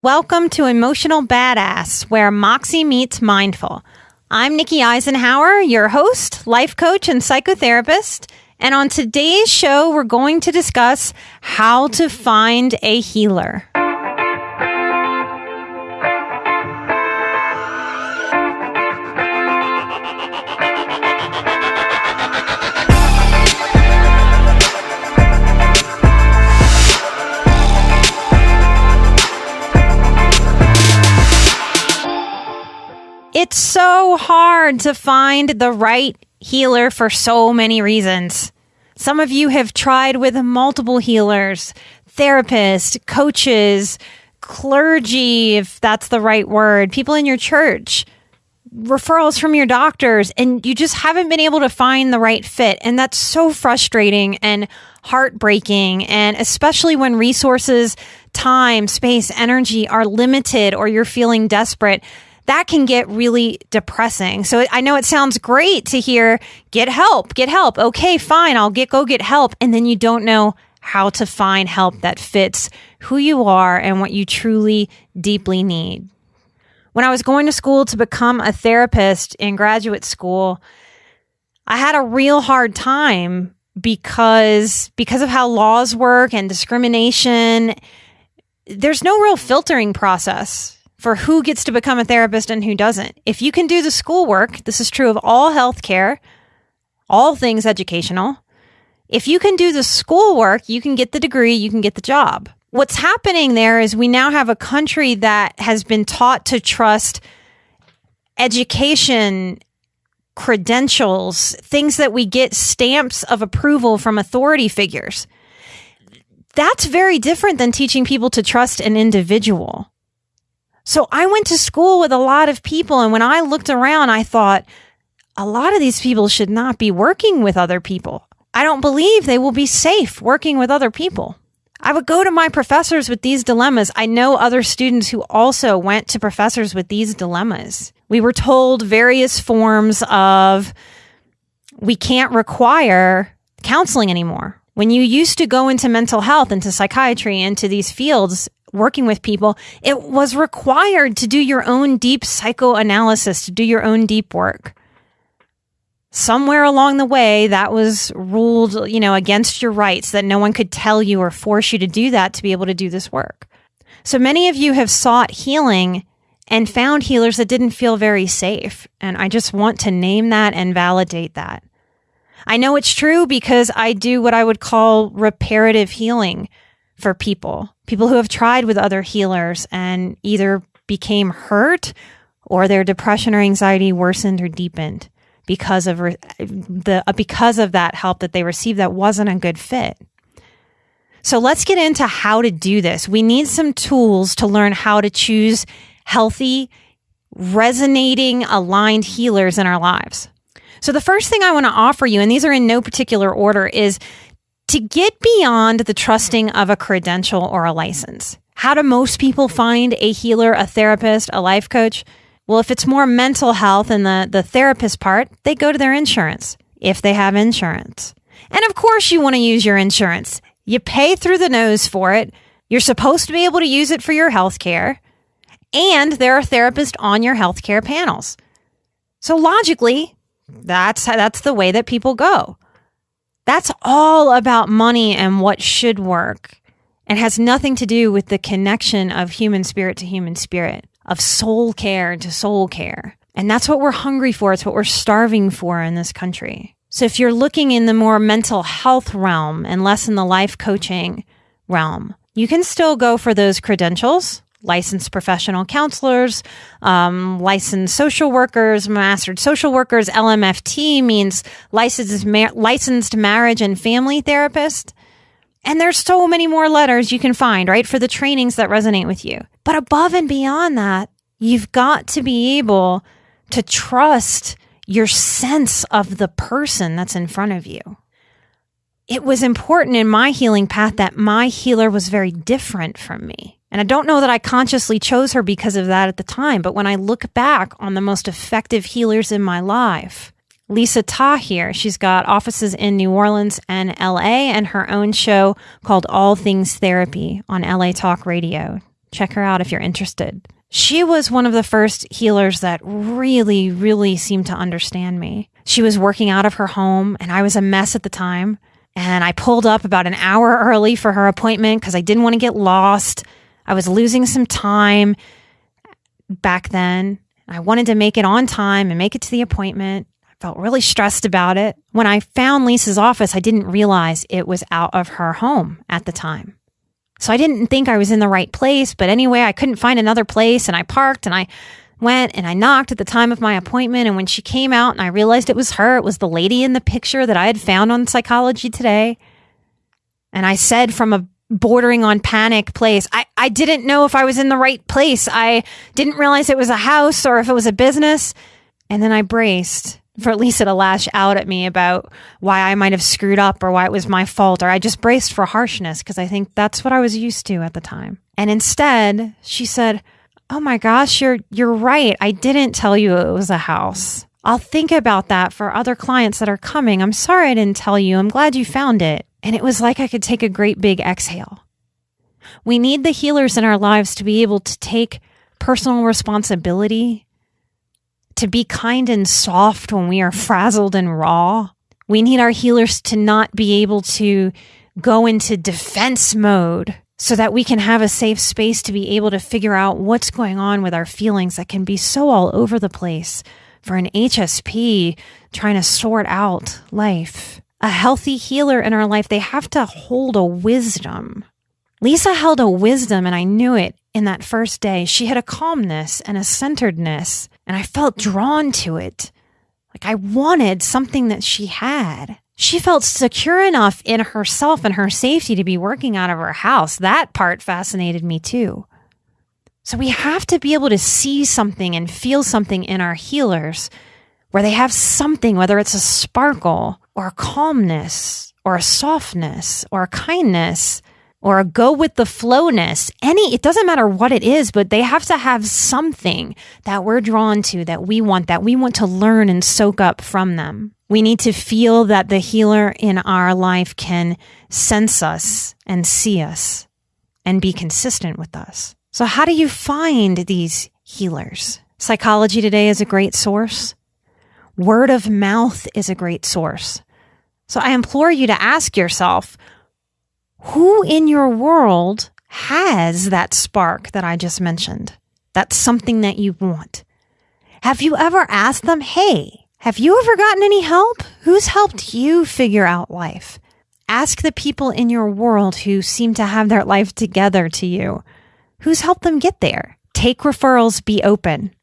Welcome to Emotional Badass, where Moxie meets Mindful. I'm Nikki Eisenhower, your host, life coach, and psychotherapist. And on today's show, we're going to discuss how to find a healer. It's so hard to find the right healer for so many reasons. Some of you have tried with multiple healers, therapists, coaches, clergy, if that's the right word, people in your church, referrals from your doctors, and you just haven't been able to find the right fit. And that's so frustrating and heartbreaking. And especially when resources, time, space, energy are limited or you're feeling desperate, that can get really depressing. So I know it sounds great to hear, get help. Okay, fine, I'll go get help. And then you don't know how to find help that fits who you are and what you truly, deeply need. When I was going to school to become a therapist in graduate school, I had a real hard time because of how laws work and discrimination. There's no real filtering process for who gets to become a therapist and who doesn't. If you can do the schoolwork, this is true of all healthcare, all things educational. If you can do the schoolwork, you can get the degree, you can get the job. What's happening there is we now have a country that has been taught to trust education, credentials, things that we get stamps of approval from authority figures. That's very different than teaching people to trust an individual. So I went to school with a lot of people, and when I looked around, I thought, a lot of these people should not be working with other people. I don't believe they will be safe working with other people. I would go to my professors with these dilemmas. I know other students who also went to professors with these dilemmas. We were told various forms of, we can't require counseling anymore. When you used to go into mental health, into psychiatry, into these fields, working with people, it was required to do your own deep psychoanalysis, to do your own deep work. Somewhere along the way, that was ruled, against your rights, that no one could tell you or force you to do that to be able to do this work. So many of you have sought healing and found healers that didn't feel very safe. And I just want to name that and validate that. I know it's true because I do what I would call reparative healing for people who have tried with other healers and either became hurt or their depression or anxiety worsened or deepened because of that help that they received that wasn't a good fit. So let's get into how to do this. We need some tools to learn how to choose healthy, resonating, aligned healers in our lives. So the first thing I want to offer you, and these are in no particular order, is to get beyond the trusting of a credential or a license. How do most people find a healer, a therapist, a life coach? Well, if it's more mental health and the therapist part, they go to their insurance, if they have insurance. And of course you want to use your insurance. You pay through the nose for it. You're supposed to be able to use it for your health care. And there are therapists on your healthcare panels. So logically, that's the way that people go. That's all about money and what should work, and has nothing to do with the connection of human spirit to human spirit, of soul care to soul care. And that's what we're hungry for. It's what we're starving for in this country. So if you're looking in the more mental health realm and less in the life coaching realm, you can still go for those credentials. Licensed professional counselors, licensed social workers, mastered social workers. LMFT means licensed marriage and family therapist. And there's so many more letters you can find, right, for the trainings that resonate with you. But above and beyond that, you've got to be able to trust your sense of the person that's in front of you. It was important in my healing path that my healer was very different from me. And I don't know that I consciously chose her because of that at the time, but when I look back on the most effective healers in my life, Lisa Tahir, she's got offices in New Orleans and LA and her own show called All Things Therapy on LA Talk Radio. Check her out if you're interested. She was one of the first healers that really, really seemed to understand me. She was working out of her home, and I was a mess at the time. And I pulled up about an hour early for her appointment because I didn't want to get lost. I was losing some time back then. I wanted to make it on time and make it to the appointment. I felt really stressed about it. When I found Lisa's office, I didn't realize it was out of her home at the time. So I didn't think I was in the right place, but anyway, I couldn't find another place, and I parked, and I went and I knocked at the time of my appointment, and when she came out and I realized it was her, it was the lady in the picture that I had found on Psychology Today, and I said from a bordering on panic place, I didn't know if I was in the right place. I didn't realize it was a house or if it was a business, and then I braced for Lisa to lash out at me about why I might have screwed up or why it was my fault, or I just braced for harshness because I think that's what I was used to at the time. And instead, she said, "Oh my gosh, you're right. I didn't tell you it was a house. I'll think about that for other clients that are coming. I'm sorry I didn't tell you. I'm glad you found it." And it was like I could take a great big exhale. We need the healers in our lives to be able to take personal responsibility, to be kind and soft when we are frazzled and raw. We need our healers to not be able to go into defense mode so that we can have a safe space to be able to figure out what's going on with our feelings that can be so all over the place for an HSP trying to sort out life. A healthy healer in our life, they have to hold a wisdom. Lisa held a wisdom, and I knew it in that first day. She had a calmness and a centeredness, and I felt drawn to it. Like I wanted something that she had. She felt secure enough in herself and her safety to be working out of her house. That part fascinated me too. So we have to be able to see something and feel something in our healers where they have something, whether it's a sparkle or a calmness or a softness or a kindness or a go with the flowness. It doesn't matter what it is, but they have to have something that we're drawn to, that we want to learn and soak up from them. We need to feel that the healer in our life can sense us and see us and be consistent with us. So how do you find these healers? Psychology Today is a great source. Word of mouth is a great source. So I implore you to ask yourself, who in your world has that spark that I just mentioned? That's something that you want. Have you ever asked them, hey, have you ever gotten any help? Who's helped you figure out life? Ask the people in your world who seem to have their life together to you. Who's helped them get there? Take referrals, be open.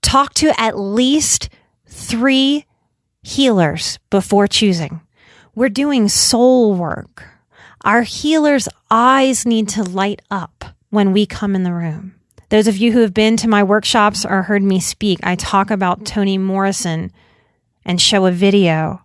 Talk to at least 3 healers before choosing. We're doing soul work. Our healers' eyes need to light up when we come in the room. Those of you who have been to my workshops or heard me speak, I talk about Toni Morrison and show a video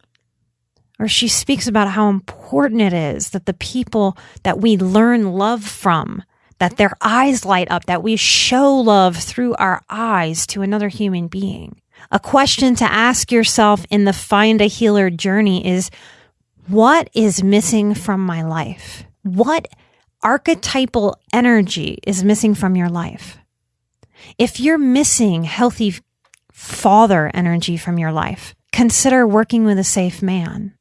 where she speaks about how important it is that the people that we learn love from, that their eyes light up, that we show love through our eyes to another human being. A question to ask yourself in the Find a Healer journey is, what is missing from my life? What archetypal energy is missing from your life? If you're missing healthy father energy from your life, consider working with a safe man.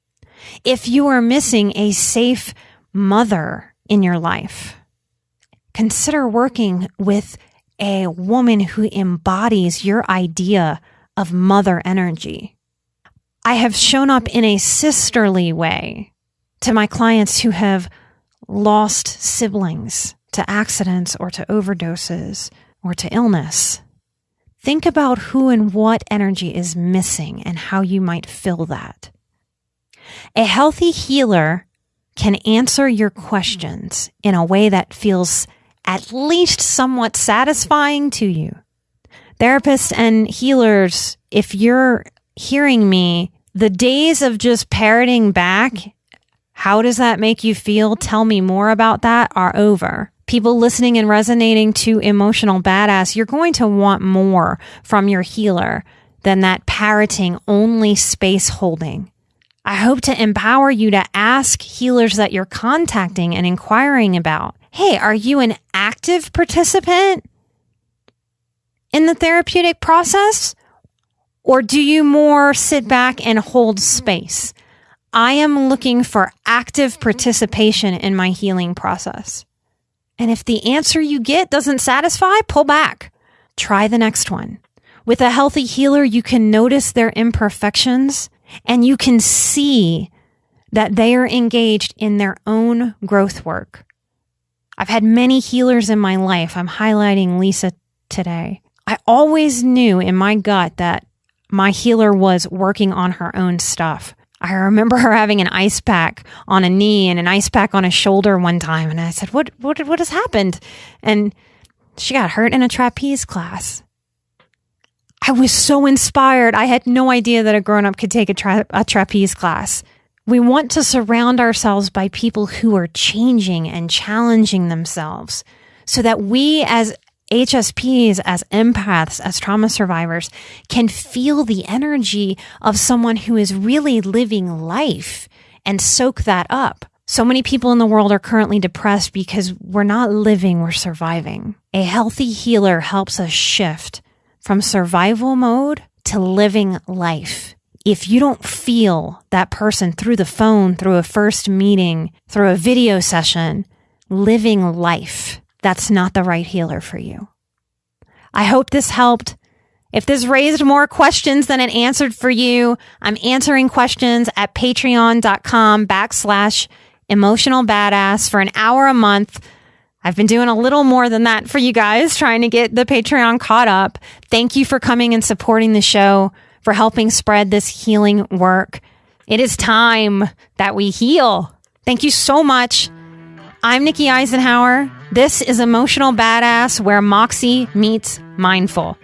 If you are missing a safe mother in your life, consider working with a woman who embodies your idea of mother energy. I have shown up in a sisterly way to my clients who have lost siblings to accidents or to overdoses or to illness. Think about who and what energy is missing and how you might fill that. A healthy healer can answer your questions in a way that feels at least somewhat satisfying to you. Therapists and healers, if you're hearing me, the days of just parroting back, how does that make you feel? Tell me more about that, are over. People listening and resonating to Emotional Badass, you're going to want more from your healer than that parroting only space holding. I hope to empower you to ask healers that you're contacting and inquiring about, hey, are you an active participant in the therapeutic process? Or do you more sit back and hold space? I am looking for active participation in my healing process. And if the answer you get doesn't satisfy, pull back. Try the next one. With a healthy healer, you can notice their imperfections and you can see that they are engaged in their own growth work. I've had many healers in my life. I'm highlighting Lisa today. I always knew in my gut that my healer was working on her own stuff. I remember her having an ice pack on a knee and an ice pack on a shoulder one time. And I said, what has happened? And she got hurt in a trapeze class. I was so inspired. I had no idea that a grown-up could take a trapeze class. We want to surround ourselves by people who are changing and challenging themselves so that we as HSPs, as empaths, as trauma survivors, can feel the energy of someone who is really living life and soak that up. So many people in the world are currently depressed because we're not living, we're surviving. A healthy healer helps us shift from survival mode to living life. If you don't feel that person through the phone, through a first meeting, through a video session, living life, that's not the right healer for you. I hope this helped. If this raised more questions than it answered for you, I'm answering questions at patreon.com/emotionalbadass for an hour a month. I've been doing a little more than that for you guys, trying to get the Patreon caught up. Thank you for coming and supporting the show, for helping spread this healing work. It is time that we heal. Thank you so much. I'm Nikki Eisenhower. This is Emotional Badass, where Moxie meets Mindful.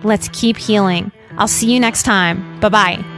Let's keep healing. I'll see you next time. Bye-bye.